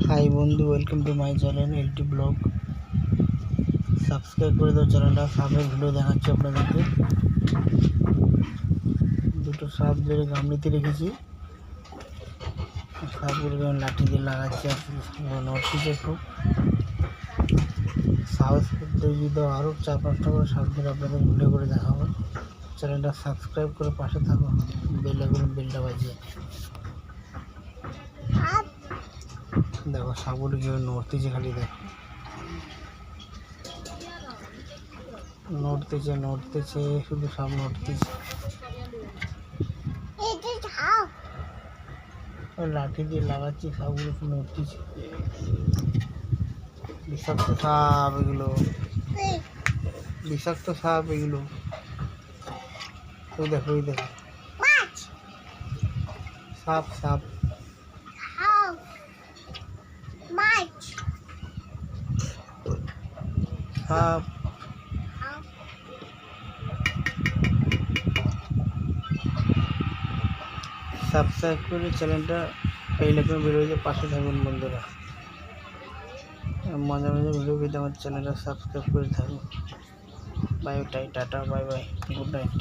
High বন্ধু, welcome to my channel LT blog. Subscribe করে দাও চ্যানেলটা। সাপের ভিডিও দেখাচ্ছি আপনাদেরকে। দুটো সাপ ধরে গামলিতে রেখেছি। সাপগুলোকে আমি লাঠি দিয়ে লাগাচ্ছি আর নড়ছে খুব। সাহস করতে যদি আরও 4-5টা করে সাপ ধরে আপনাদের ভিডিও করে দেখাবো। চ্যানেলটা সাবস্ক্রাইব করে পাশে থাকো, বেলটা বাজিয়ে। দেখো সাপগুলো কীভাবে নড়তেছে, খালি দেখো নড়তেছে, শুধু সাপ নড়তেছে। লাঠি দিয়ে লাগাচ্ছি, সাপগুলো নড়তেছে। বিষাক্ত সাপ এগুলো, বিষাক্ত সাপ এগুলো। ওই দেখো সাপ সাপ সাপ। সাবস্ক্রাইব করে চ্যানেলটা এইরকম ভিডিওতে পাশে থাকুন বন্ধুরা। মাঝে মাঝে ভিডিও পেতে আমার চ্যানেলটা সাবস্ক্রাইব করে থাকুন। Bye tata, bye bye, good night.